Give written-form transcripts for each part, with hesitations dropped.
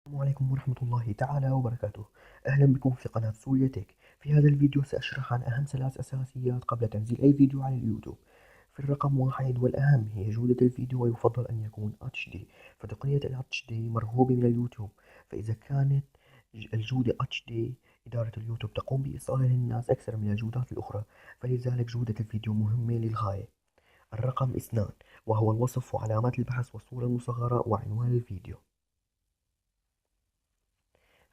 السلام عليكم ورحمة الله تعالى وبركاته. أهلا بكم في قناة سوريا تك. في هذا الفيديو سأشرح عن أهم 3 أساسيات قبل تنزيل أي فيديو على اليوتيوب. في الرقم 1 والأهم هي جودة الفيديو، ويفضل أن يكون HD، فتقنية ال HD مرغوبة من اليوتيوب. فإذا كانت الجودة HD، إدارة اليوتيوب تقوم بإيصالها للناس أكثر من الجودات الأخرى، فلذلك جودة الفيديو مهمة للغاية. الرقم 2 وهو الوصف وعلامات البحث والصورة المصغرة وعنوان الفيديو.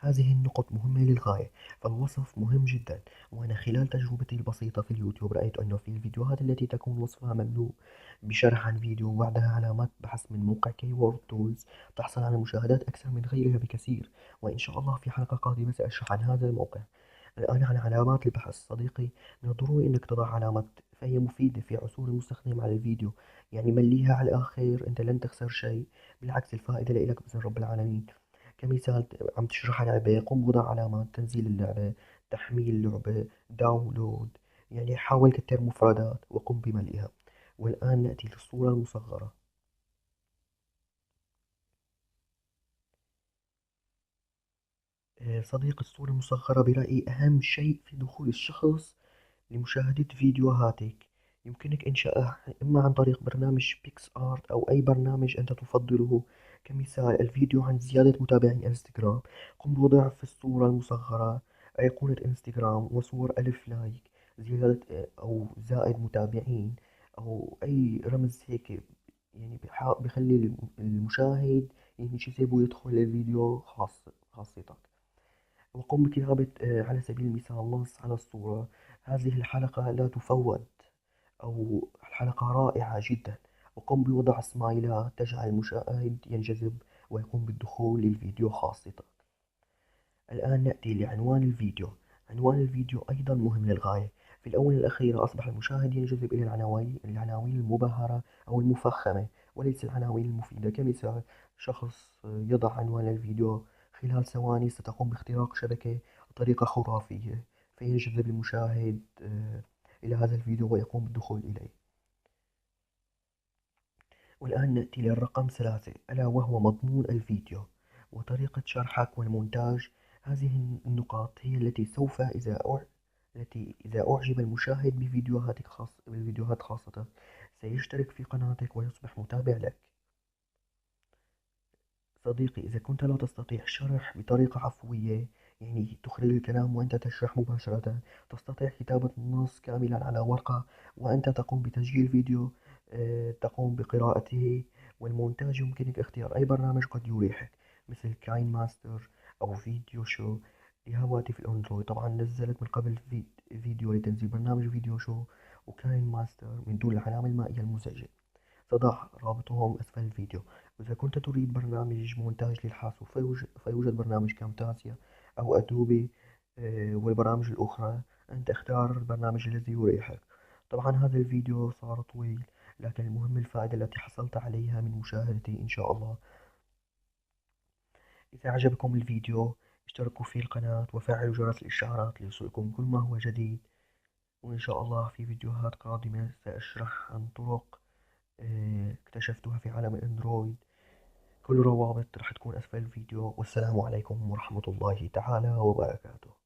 هذه النقط مهمة للغاية، فالوصف مهم جدا. وأنا خلال تجربتي البسيطة في اليوتيوب رأيت أنه في الفيديوهات التي تكون وصفها مملوء بشرح عن فيديو وبعدها علامات بحث من موقع كيورد تولز تحصل على مشاهدات أكثر من غيرها بكثير. وإن شاء الله في حلقة قادمة سأشرح عن هذا الموقع. الآن عن علامات البحث. صديقي، من الضروري أنك تضع علامات، فهي مفيدة في عثور المستخدم على الفيديو. يعني مليها على الآخر، أنت لن تخسر شيء، بالعكس الفائدة لإلك بإذن رب العالمين. كمثال، عم تشرح لعبة، قم بوضع علامات تنزيل اللعبة، تحميل اللعبة، داونلود. يعني حاول كتر مفردات وقم بملئها. والآن نأتي للصورة المصغرة. صديق، الصورة المصغرة برأيي أهم شيء في دخول الشخص لمشاهدة فيديوهاتك. يمكنك إنشائها إما عن طريق برنامج بيكس آرت أو أي برنامج أنت تفضله. كمثال، الفيديو عن زيادة متابعين انستغرام، قم بوضع في الصورة المصغرة أيقونة انستغرام وصور ألف لايك، زيادة أو زائد متابعين، أو أي رمز هيك. يعني بخلي المشاهد ينجذب ويدخل الفيديو خاصتك. وقم بكتابة على سبيل المثال نص على الصورة: هذه الحلقة لا تفوت، أو الحلقة رائعة جدا. وقم بوضع سمايلات تجعل المشاهد ينجذب ويقوم بالدخول للفيديو خاصتك. الآن نأتي لعنوان الفيديو. عنوان الفيديو أيضا مهم للغاية. في الآونة الأخيرة أصبح المشاهد ينجذب إلى العناوين المبهرة أو المفخمة، وليس العناوين المفيدة. كمثال، شخص يضع عنوان الفيديو: خلال ثواني ستقوم باختراق شبكة بطريقة خرافية، فينجذب المشاهد إلى هذا الفيديو ويقوم بالدخول إليه. والآن نأتي للرقم 3، ألا وهو مضمون الفيديو وطريقة شرحك والمونتاج. هذه النقاط هي التي سوف إذا أعجب المشاهد بالفيديوهات خاصة، سيشترك في قناتك ويصبح متابع لك. صديقي، إذا كنت لا تستطيع الشرح بطريقة عفوية، يعني تخرج الكلام وأنت تشرح مباشرة، تستطيع كتابة النص كاملا على ورقة وأنت تقوم بتسجيل فيديو، تقوم بقراءته والمونتاج. يمكنك اختيار أي برنامج قد يريحك، مثل كاين ماستر أو فيديو شو لهواتف الأندرويد. طبعا نزلت من قبل فيديو لتنزيل برنامج فيديو شو وكاين ماستر من دون العلامة المائية المزعجة. تضع رابطهم أسفل الفيديو. وإذا كنت تريد برنامج مونتاج للحاسوب، فيوجد برنامج كامتازيا أو أدوبي، والبرامج الأخرى. أنت اختار البرنامج الذي يريحك. طبعا هذا الفيديو صار طويل، لكن المهم الفائدة التي حصلت عليها من مشاهدتي إن شاء الله. إذا عجبكم الفيديو اشتركوا في القناة وفعلوا جرس الإشعارات ليصلكم كل ما هو جديد. وإن شاء الله في فيديوهات قادمة سأشرح عن طرق اكتشفتها في عالم الأندرويد. كل الروابط راح تكون أسفل الفيديو. والسلام عليكم ورحمة الله تعالى وبركاته.